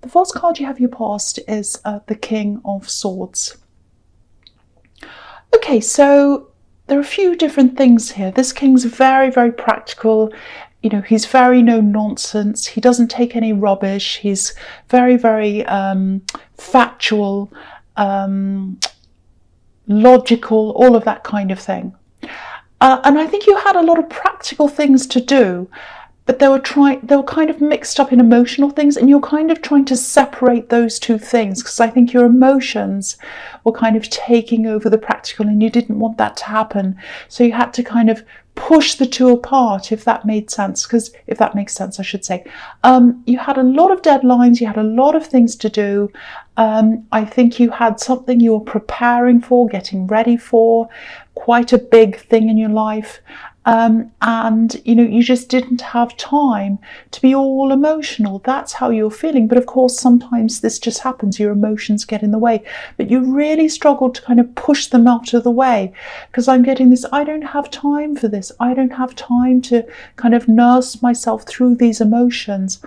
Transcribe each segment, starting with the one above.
The first card you have your past is the King of Swords. Okay, so there are a few different things here. This king's very, very practical. You know, he's very no nonsense. He doesn't take any rubbish. He's very, very factual, logical, all of that kind of thing. And I think you had a lot of practical things to do, but they were kind of mixed up in emotional things, and you're kind of trying to separate those two things, because I think your emotions were kind of taking over the practical, and you didn't want that to happen. So you had to kind of push the two apart, if that made sense, if that makes sense, I should say. You had a lot of deadlines, you had a lot of things to do. I think you had something you were preparing for, getting ready for, quite a big thing in your life. And you know, you just didn't have time to be all emotional. That's how you're feeling. But of course, sometimes this just happens, your emotions get in the way, but you really struggled to kind of push them out of the way, because I'm getting this, I don't have time for this, I don't have time to kind of nurse myself through these emotions.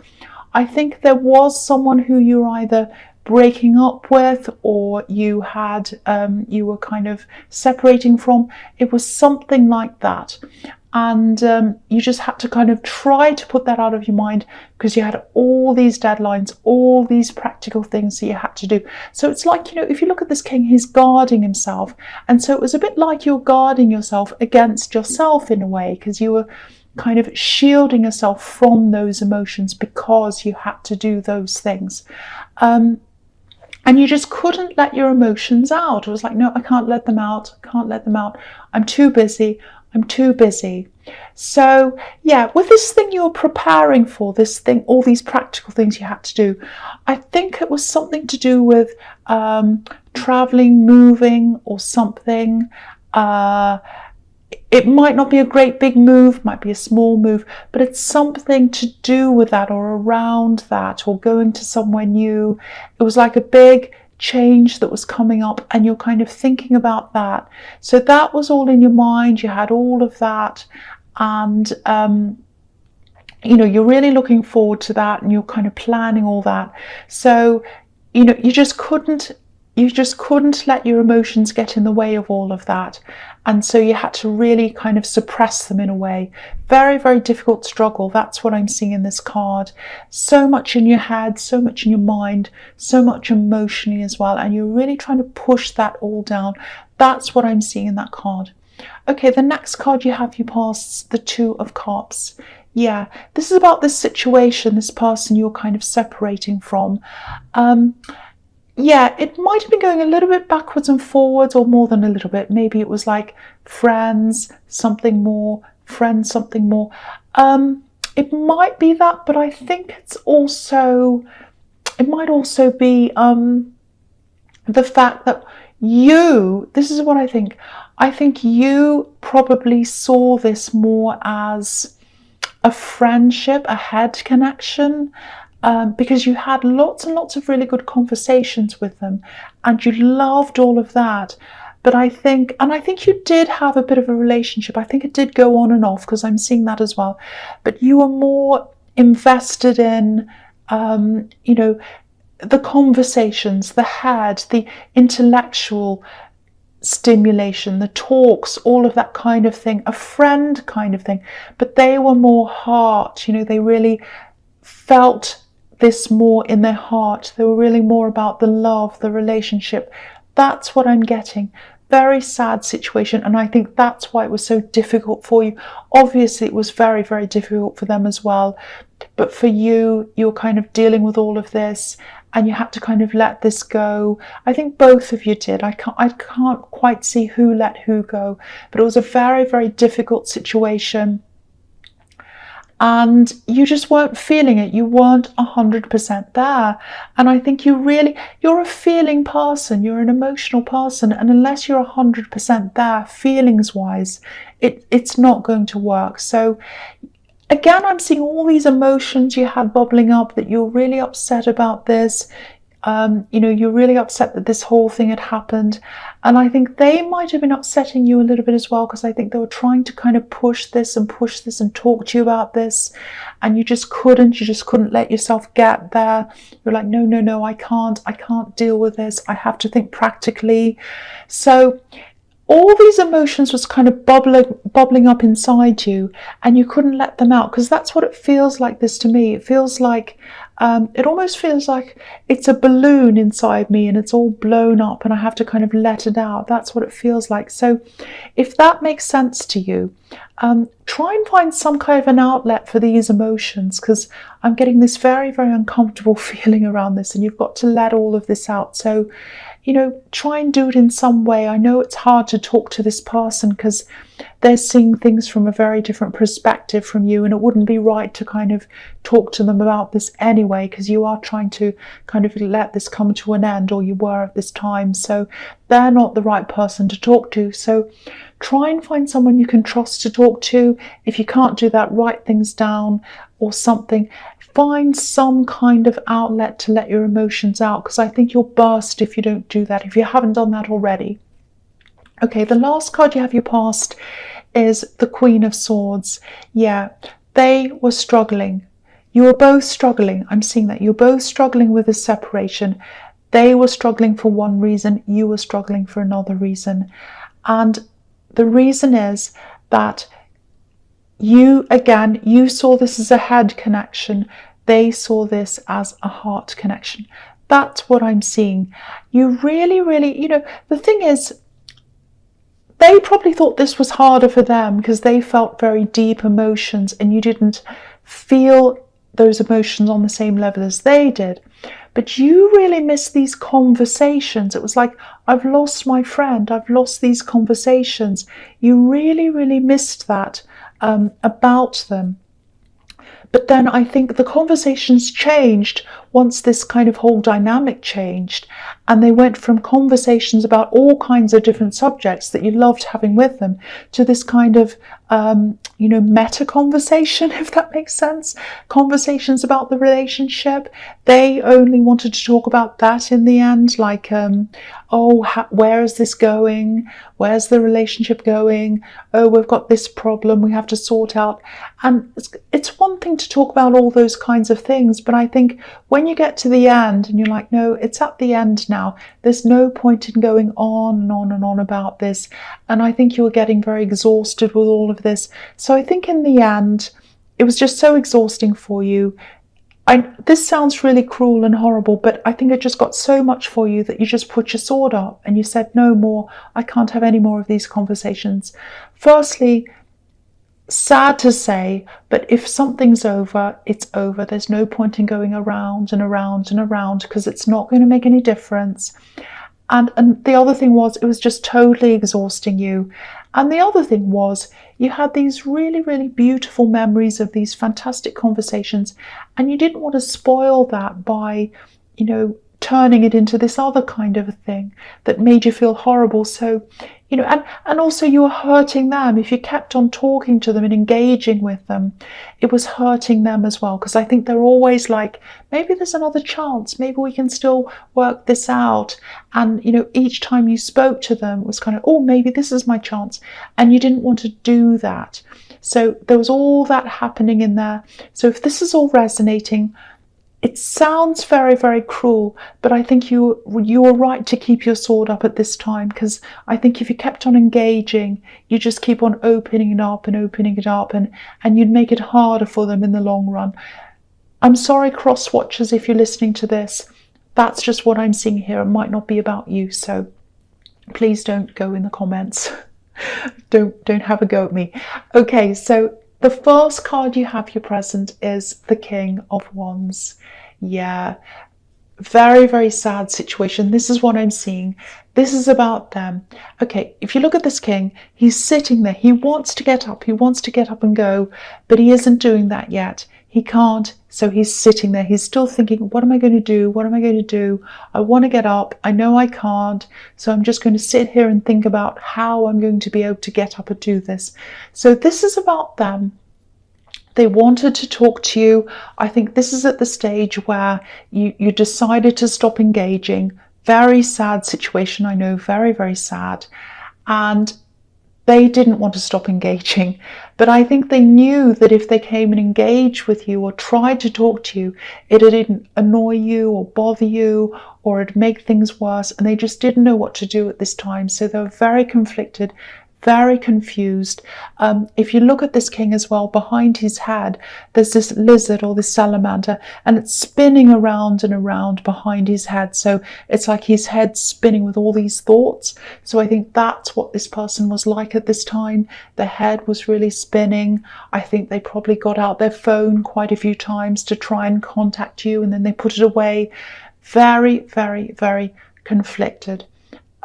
I think there was someone who you were either breaking up with, or you were kind of separating from. It was something like that, and you just had to kind of try to put that out of your mind, because you had all these deadlines, all these practical things that you had to do. So it's like, you know, if you look at this king, he's guarding himself, and so it was a bit like you're guarding yourself against yourself in a way, because you were kind of shielding yourself from those emotions because you had to do those things. And you just couldn't let your emotions out. It was like, no, I can't let them out. I can't let them out. I'm too busy. I'm too busy. So yeah, with this thing you were preparing for, this thing, all these practical things you had to do, I think it was something to do with traveling, moving, or something. It might not be a great big move, might be a small move, but it's something to do with that, or around that, or going to somewhere new. It was like a big change that was coming up, and you're kind of thinking about that. So that was all in your mind. You had all of that, and you know, you're really looking forward to that, and you're kind of planning all that. So, you know, you just couldn't let your emotions get in the way of all of that. And so you had to really kind of suppress them in a way. Very, very difficult struggle. That's what I'm seeing in this card. So much in your head, so much in your mind, so much emotionally as well. And you're really trying to push that all down. That's what I'm seeing in that card. Okay, the next card you have, you pass the Two of Cups. Yeah, this is about this situation, this person you're kind of separating from. Yeah, it might have been going a little bit backwards and forwards, or more than a little bit. Maybe it was like friends, something more, friends, something more. It might be that, but I think it might also be the fact that this is what I think you probably saw this more as a friendship, a head connection. Because you had lots and lots of really good conversations with them, and you loved all of that. But I think you did have a bit of a relationship. I think it did go on and off, because I'm seeing that as well. But you were more invested in, you know, the conversations, the head, the intellectual stimulation, the talks, all of that kind of thing, a friend kind of thing. But they were more heart, you know, they really felt this more in their heart. They were really more about the love, the relationship. That's what I'm getting. Very sad situation, and I think that's why it was so difficult for you. Obviously it was very, very difficult for them as well, but for you, you're kind of dealing with all of this, and you had to kind of let this go. I think both of you did. I can't quite see who let who go, but it was a very, very difficult situation. And you just weren't feeling it. You weren't 100% there. And I think you're a feeling person. You're an emotional person. And unless you're 100% there, feelings-wise, it's not going to work. So again, I'm seeing all these emotions you had bubbling up, that you're really upset about this. You're really upset that this whole thing had happened. And I think they might have been upsetting you a little bit as well, because I think they were trying to kind of push this and talk to you about this. And you just couldn't let yourself get there. You're like, no, I can't deal with this. I have to think practically. So all these emotions was kind of bubbling up inside you, and you couldn't let them out, because that's what it feels like this to me. It feels like, it almost feels like it's a balloon inside me and it's all blown up and I have to kind of let it out. That's what it feels like. So if that makes sense to you, try and find some kind of an outlet for these emotions, because I'm getting this very, very uncomfortable feeling around this, and you've got to let all of this out. So, try and do it in some way. I know it's hard to talk to this person because they're seeing things from a very different perspective from you, and it wouldn't be right to kind of talk to them about this anyway, because you are trying to kind of let this come to an end, or you were at this time. So they're not the right person to talk to. So try and find someone you can trust to talk to. If you can't do that, write things down or something. Find some kind of outlet to let your emotions out, because I think you'll burst if you don't do that, if you haven't done that already. Okay, the last card you have your past is the Queen of Swords. Yeah, they were struggling. You were both struggling. I'm seeing that. You're both struggling with the separation. They were struggling for one reason. You were struggling for another reason. And the reason is that you saw this as a head connection. They saw this as a heart connection. That's what I'm seeing. You really, the thing is, they probably thought this was harder for them because they felt very deep emotions and you didn't feel those emotions on the same level as they did. But you really missed these conversations. It was like, I've lost my friend. I've lost these conversations. You really, really missed that about them. But then I think the conversations changed once this kind of whole dynamic changed, and they went from conversations about all kinds of different subjects that you loved having with them to this kind of meta conversation, if that makes sense. Conversations about the relationship. They only wanted to talk about that in the end, like, where is this going? Where's the relationship going? Oh, we've got this problem we have to sort out. And it's one thing to talk about all those kinds of things, but I think when you get to the end and you're like, no, it's at the end now. There's no point in going on and on and on about this. And I think you were getting very exhausted with all of this. So I think in the end, it was just so exhausting for you. This sounds really cruel and horrible, but I think it just got so much for you that you just put your sword up and you said, no more. I can't have any more of these conversations. Firstly, sad to say, but if something's over, it's over. There's no point in going around and around and around, because it's not going to make any difference. And the other thing was, it was just totally exhausting you. And the other thing was, you had these really, really beautiful memories of these fantastic conversations, and you didn't want to spoil that by, turning it into this other kind of a thing that made you feel horrible. So, and also you were hurting them. If you kept on talking to them and engaging with them, it was hurting them as well, because I think they're always like, maybe there's another chance, maybe we can still work this out. And, each time you spoke to them, it was kind of, oh, maybe this is my chance. And you didn't want to do that. So there was all that happening in there. So if this is all resonating, it sounds very, very cruel, but I think you were right to keep your sword up at this time, because I think if you kept on engaging, you just keep on opening it up and opening it up, and you'd make it harder for them in the long run. I'm sorry, cross watchers, if you're listening to this. That's just what I'm seeing here. It might not be about you, so please don't go in the comments. Don't have a go at me. Okay, so the first card you have your present is the King of Wands. Yeah, very, very sad situation. This is what I'm seeing. This is about them. Okay, if you look at this king, he's sitting there. He wants to get up. He wants to get up and go, but he isn't doing that yet. He can't, so he's sitting there. He's still thinking, what am I going to do? What am I going to do? I want to get up. I know I can't, so I'm just going to sit here and think about how I'm going to be able to get up and do this. So this is about them. They wanted to talk to you. I think this is at the stage where you decided to stop engaging. Very sad situation, I know, very, very sad. And they didn't want to stop engaging, but I think they knew that if they came and engaged with you or tried to talk to you, it'd annoy you or bother you, or it'd make things worse, and they just didn't know what to do at this time. So they were very conflicted, very confused. If you look at this king as well, behind his head, there's this lizard or this salamander, and it's spinning around and around behind his head. So it's like his head's spinning with all these thoughts. So I think that's what this person was like at this time. Their head was really spinning. I think they probably got out their phone quite a few times to try and contact you, and then they put it away. Very, very, very conflicted.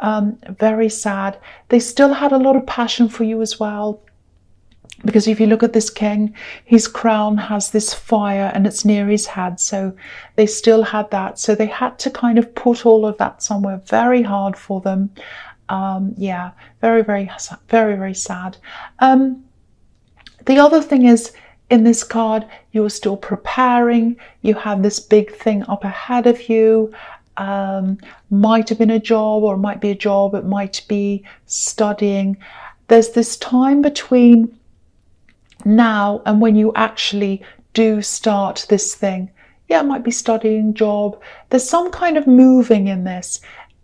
Very sad. They still had a lot of passion for you as well, because if you look at this king, his crown has this fire and it's near his head, so they still had that. So they had to kind of put all of that somewhere. Very hard for them. Yeah, very, very, very, very sad. The other thing is, in this card, you are still preparing. You have this big thing up ahead of you. Might have been a job, or it might be a job, it might be studying. There's this time between now and when you actually do start this thing. Yeah, it might be studying, job. There's some kind of moving in this.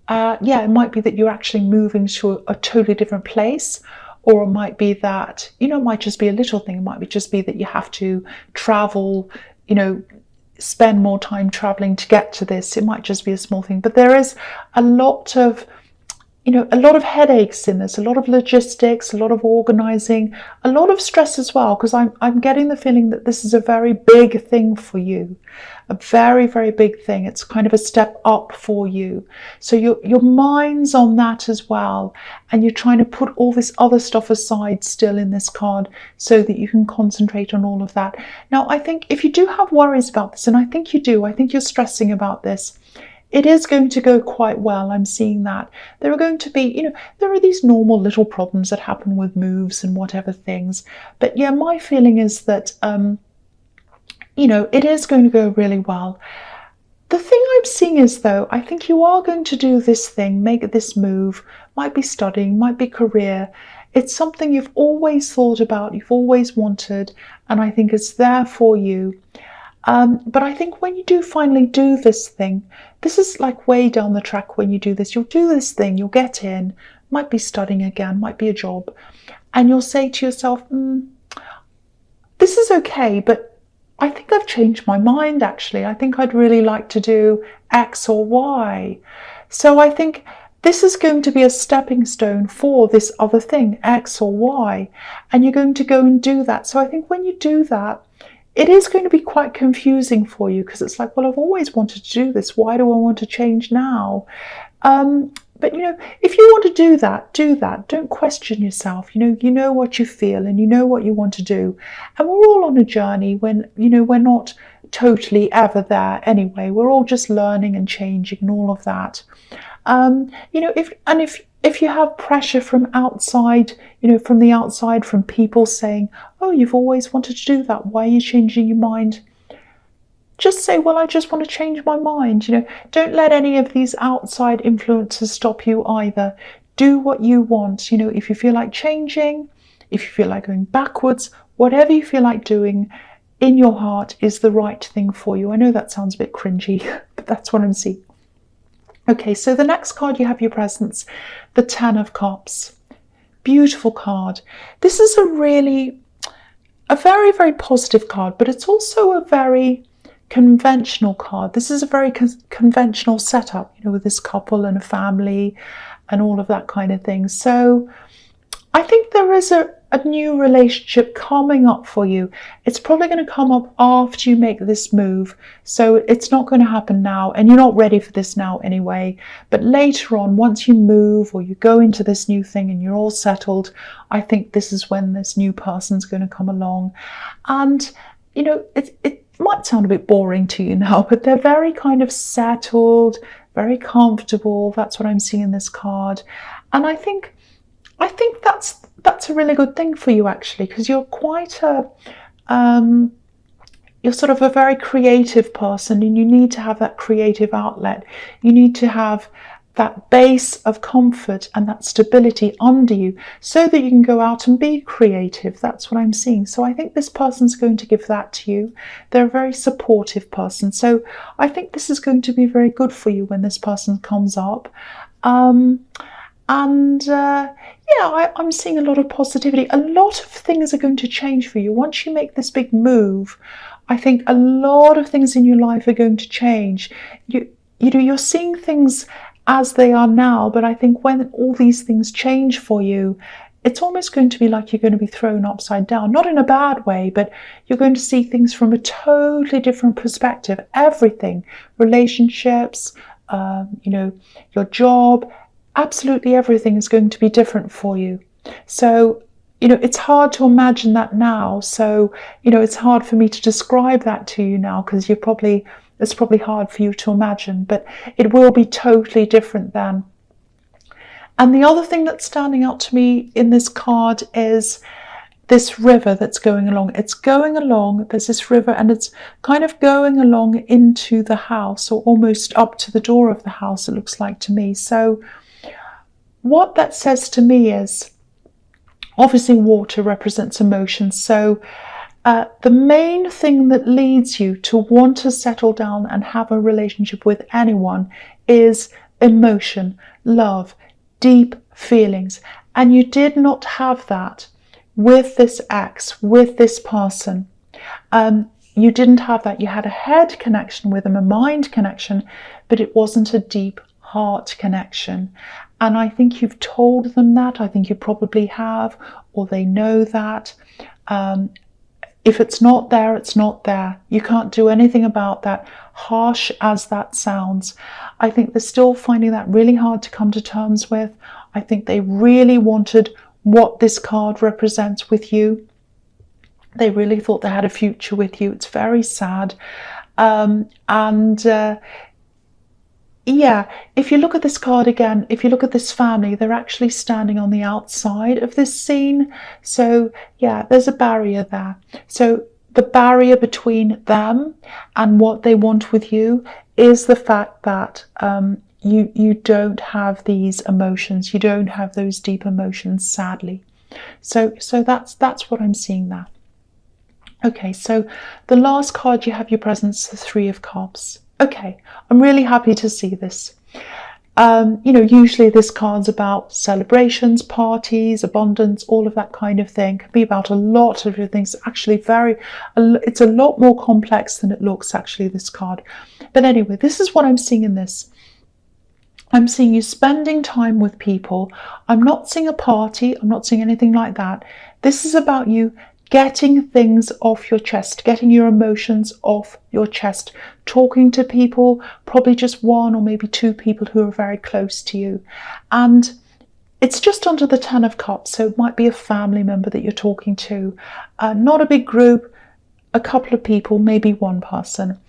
Yeah, it might be that you're actually moving to a totally different place, or it might be that, it might just be a little thing. It might just be that you have to travel, spend more time traveling to get to this. It might just be a small thing, but there is a lot of headaches in this, a lot of logistics, a lot of organizing, a lot of stress as well, because I'm getting the feeling that this is a very big thing for you, a very, very big thing. It's kind of a step up for you. So your mind's on that as well, and you're trying to put all this other stuff aside still in this card so that you can concentrate on all of that. Now, I think if you do have worries about this, and I think you do, I think you're stressing about this, it is going to go quite well. I'm seeing that. There are going to be, there are these normal little problems that happen with moves and whatever things. But yeah, my feeling is that, it is going to go really well. The thing I'm seeing is, though, I think you are going to do this thing, make this move. Might be studying, might be career. It's something you've always thought about, you've always wanted, and I think it's there for you. But I think when you do finally do this thing, this is like way down the track when you do this. You'll do this thing, you'll get in, might be studying again, might be a job, and you'll say to yourself, this is okay, but I think I've changed my mind actually. I think I'd really like to do X or Y. So I think this is going to be a stepping stone for this other thing, X or Y, and you're going to go and do that. So I think when you do that, it is going to be quite confusing for you, because it's like, well, I've always wanted to do this. Why do I want to change now? But, if you want to do that, do that. Don't question yourself. You know what you feel and you know what you want to do. And we're all on a journey when, we're not totally ever there anyway. We're all just learning and changing and all of that. If you have pressure from outside, from the outside, from people saying, oh, you've always wanted to do that, why are you changing your mind? Just say, well, I just want to change my mind. Don't let any of these outside influences stop you either. Do what you want. If you feel like changing, if you feel like going backwards, whatever you feel like doing in your heart is the right thing for you. I know that sounds a bit cringy, but that's what I'm seeing. Okay, so the next card you have your presence, the Ten of Cups. Beautiful card. This is a very, very positive card, but it's also a very conventional card. This is a very conventional setup, with this couple and a family and all of that kind of thing. So I think there is a new relationship coming up for you. It's probably going to come up after you make this move. So it's not going to happen now, and you're not ready for this now anyway. But later on, once you move or you go into this new thing and you're all settled, I think this is when this new person's going to come along. And, it might sound a bit boring to you now, but they're very kind of settled, very comfortable. That's what I'm seeing in this card. And I think that's a really good thing for you, actually, because you're quite a You're sort of a very creative person, and you need to have that creative outlet. You need to have that base of comfort and that stability under you so that you can go out and be creative. That's what I'm seeing. So I think this person's going to give that to you. They're a very supportive person. So I think this is going to be very good for you when this person comes up. Yeah, I'm seeing a lot of positivity. A lot of things are going to change for you. Once you make this big move, I think a lot of things in your life are going to change. You're seeing things as they are now, but I think when all these things change for you, it's almost going to be like you're going to be thrown upside down. Not in a bad way, but you're going to see things from a totally different perspective. Everything, relationships, your job, absolutely everything is going to be different for you. So, it's hard to imagine that now. So, it's hard for me to describe that to you now, because it's probably hard for you to imagine, but it will be totally different then. And the other thing that's standing out to me in this card is this river that's going along. It's going along, there's this river, and it's kind of going along into the house, or almost up to the door of the house, it looks like to me. So what that says to me is, obviously water represents emotion. So the main thing that leads you to want to settle down and have a relationship with anyone is emotion, love, deep feelings. And you did not have that with this ex, with this person. You didn't have that. You had a head connection with them, a mind connection, but it wasn't a deep heart connection. And I think you've told them that. I think you probably have, or they know that. If it's not there, it's not there. You can't do anything about that, harsh as that sounds. I think they're still finding that really hard to come to terms with. I think they really wanted what this card represents with you. They really thought they had a future with you. It's very sad. Yeah, if you look at this card again, if you look at this family, they're actually standing on the outside of this scene. So yeah, there's a barrier there. So the barrier between them and what they want with you is the fact that you don't have these emotions. You don't have those deep emotions, sadly. So that's what I'm seeing there. Okay, so the last card you have your presence, the Three of Cups. Okay, I'm really happy to see this. Usually this card's about celebrations, parties, abundance, all of that kind of thing. It can be about a lot of things. Actually, it's a lot more complex than it looks, actually, this card. But anyway, this is what I'm seeing in this. I'm seeing you spending time with people. I'm not seeing a party. I'm not seeing anything like that. This is about you getting things off your chest, getting your emotions off your chest, talking to people, probably just one or maybe two people who are very close to you. And it's just under the 10 of Cups, so it might be a family member that you're talking to, not a big group, a couple of people, maybe one person.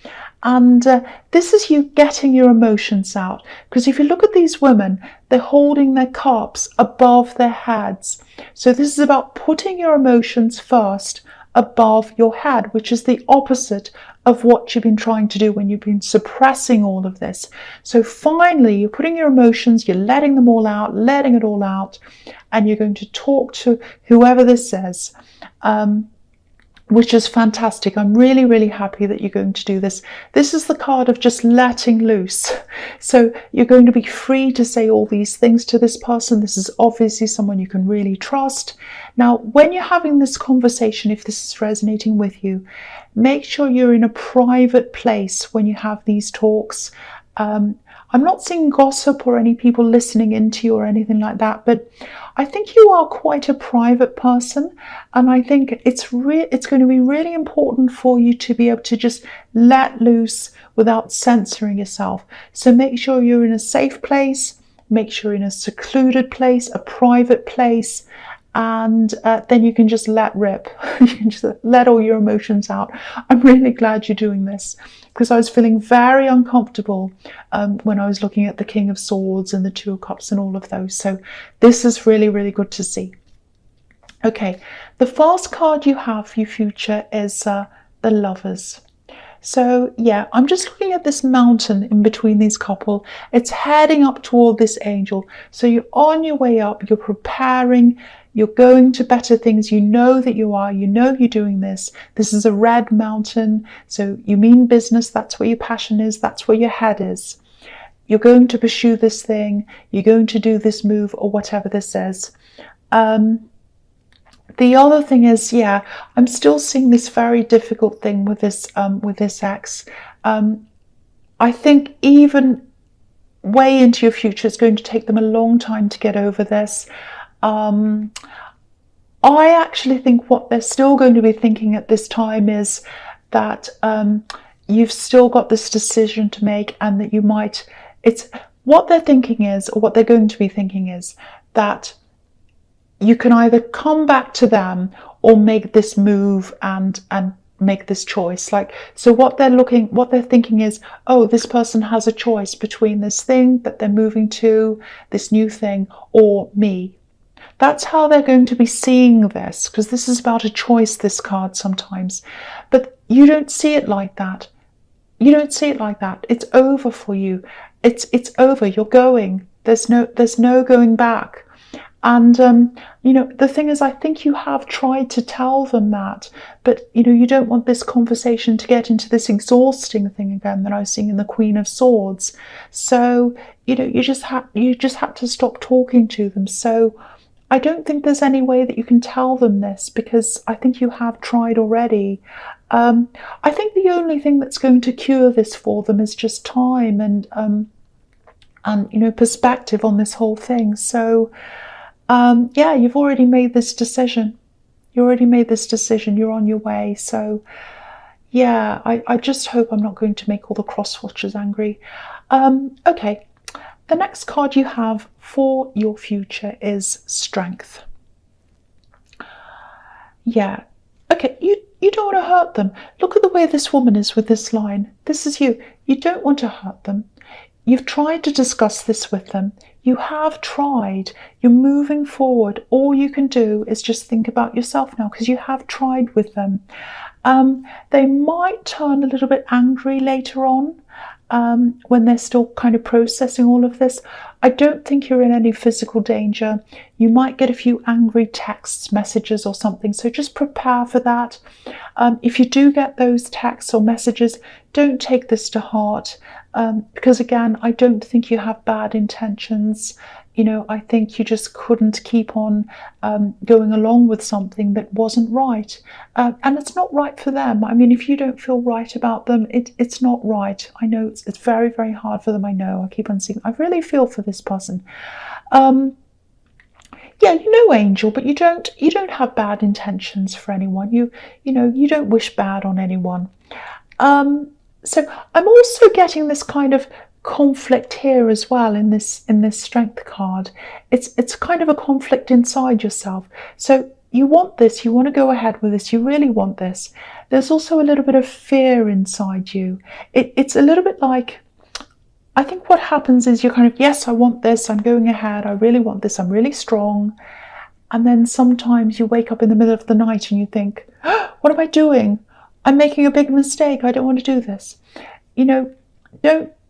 And this is you getting your emotions out. Because if you look at these women, they're holding their cups above their heads. So this is about putting your emotions first above your head, which is the opposite of what you've been trying to do when you've been suppressing all of this. So finally, you're putting your emotions, you're letting them all out, letting it all out, and you're going to talk to whoever this is. Which is fantastic. I'm really, really happy that you're going to do this. This is the card of just letting loose. So you're going to be free to say all these things to this person. This is obviously someone you can really trust. Now, when you're having this conversation, if this is resonating with you, make sure you're in a private place when you have these talks. I'm not seeing gossip or any people listening into you or anything like that, but I think you are quite a private person, and I think it's going to be really important for you to be able to just let loose without censoring yourself. So make sure you're in a safe place, make sure you're in a secluded place, a private place, and then you can just let rip. You can just let all your emotions out. I'm really glad you're doing this, because I was feeling very uncomfortable when I was looking at the King of Swords and the Two of Cups and all of those. So this is really, really good to see. Okay, the first card you have for your future is the Lovers. So yeah, I'm just looking at this mountain in between these couple. It's heading up toward this angel. So you're on your way up, you're preparing, you're going to better things. You know that you are, you know you're doing this. This is a red mountain. So you mean business, that's where your passion is, that's where your head is. You're going to pursue this thing, you're going to do this move or whatever this is. The other thing is, yeah, I'm still seeing this very difficult thing with this ex. I think even way into your future, it's going to take them a long time to get over this. I actually think what they're still going to be thinking at this time is that you've still got this decision to make, and that you might. It's what they're thinking is, or what they're going to be thinking is, that you can either come back to them or make this move and make this choice. Like, so what they're thinking is, oh, this person has a choice between this thing that they're moving to, this new thing, or me. That's how they're going to be seeing this, because this is about a choice, this card sometimes. But you don't see it like that. You don't see it like that. It's over for you. It's over. You're going. There's no going back. And, the thing is, I think you have tried to tell them that, but, you don't want this conversation to get into this exhausting thing again that I was seeing in the Queen of Swords. So, you just had to stop talking to them. So I don't think there's any way that you can tell them this, because I think you have tried already. I think the only thing that's going to cure this for them is just time and perspective on this whole thing. So, yeah, you've already made this decision. You're on your way. So, yeah, I just hope I'm not going to make all the cross-watchers angry. Okay, the next card you have for your future is Strength. Yeah, okay, you don't want to hurt them. Look at the way this woman is with this line. This is you. You don't want to hurt them. You've tried to discuss this with them. You have tried. You're moving forward. All you can do is just think about yourself now, because you have tried with them. They might turn a little bit angry later on, when they're still kind of processing all of this. I don't think you're in any physical danger. You might get a few angry texts, messages or something, so just prepare for that. If you do get those texts or messages, don't take this to heart, because again, I don't think you have bad intentions. I think you just couldn't keep on going along with something that wasn't right. And it's not right for them. I mean, if you don't feel right about them, it's not right. I know it's very, very hard for them. I know. I keep on seeing. I really feel for this person. Yeah, Angel, but you don't have bad intentions for anyone. You don't wish bad on anyone. So I'm also getting this kind of conflict here as well in this Strength card. It's kind of a conflict inside yourself. So you want this, you want to go ahead with this, you really want this. There's also a little bit of fear inside you. It's a little bit like, I think what happens is you're kind of, yes, I want this, I'm going ahead, I really want this, I'm really strong. And then sometimes you wake up in the middle of the night and you think, oh, what am I doing? I'm making a big mistake. I don't want to do this.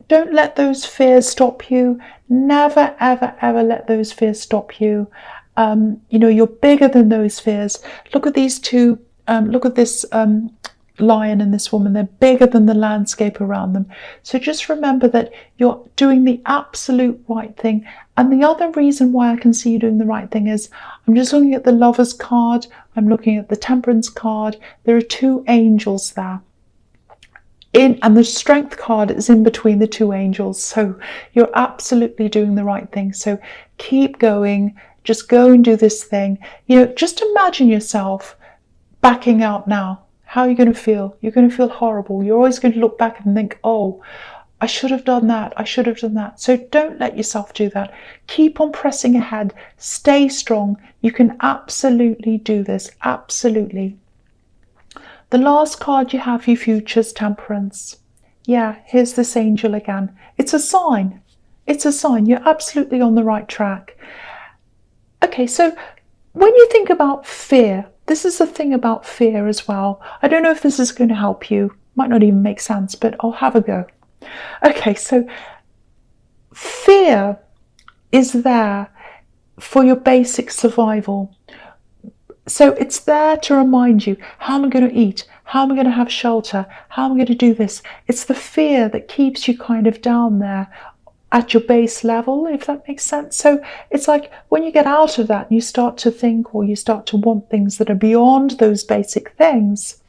Don't let those fears stop you. Never, ever, ever let those fears stop you. You're bigger than those fears. Look at these two. Look at this lion and this woman. They're bigger than the landscape around them. So just remember that you're doing the absolute right thing. And the other reason why I can see you doing the right thing is, I'm just looking at the Lovers card. I'm looking at the Temperance card. There are two angels there. And the Strength card is in between the two angels. So you're absolutely doing the right thing. So keep going. Just go and do this thing. Just imagine yourself backing out now. How are you going to feel? You're going to feel horrible. You're always going to look back and think, oh, I should have done that. I should have done that. So don't let yourself do that. Keep on pressing ahead. Stay strong. You can absolutely do this. Absolutely. The last card you have for your future is Temperance. Yeah, here's this angel again. It's a sign. It's a sign. You're absolutely on the right track. Okay, so when you think about fear, this is the thing about fear as well. I don't know if this is going to help you. Might not even make sense, but I'll have a go. Okay, so fear is there for your basic survival. So it's there to remind you, how am I going to eat? How am I going to have shelter? How am I going to do this? It's the fear that keeps you kind of down there at your base level, if that makes sense. So it's like when you get out of that and you start to think, or you start to want things that are beyond those basic things.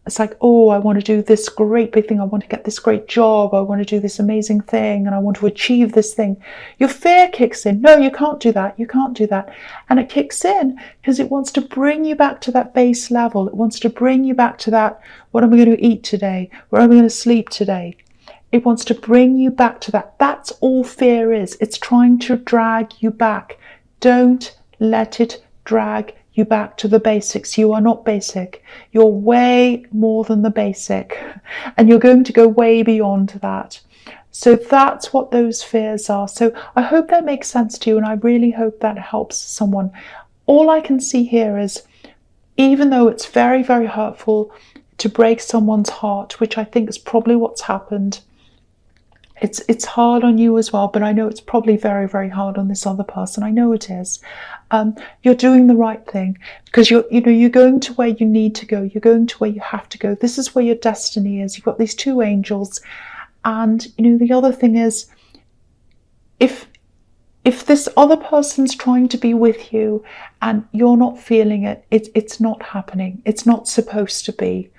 It's like, oh, I want to do this great big thing. I want to get this great job. I want to do this amazing thing, and I want to achieve this thing. Your fear kicks in. No, you can't do that. You can't do that. And it kicks in because it wants to bring you back to that base level. It wants to bring you back to that, what am I going to eat today? Where am I going to sleep today? It wants to bring you back to that. That's all fear is. It's trying to drag you back. Don't let it drag you back to the basics. You are not basic. You're way more than the basic, and you're going to go way beyond that. So that's what those fears are. So I hope that makes sense to you, and I really hope that helps someone. All I can see here is, even though it's very, very hurtful to break someone's heart, which I think is probably what's happened, it's hard on you as well, but I know it's probably very, very hard on this other person. I know it is. You're doing the right thing, because you're going to where you need to go. You're going to where you have to go. This is where your destiny is. You've got these two angels, and the other thing is, if this other person's trying to be with you and you're not feeling it, it's not happening. It's not supposed to be.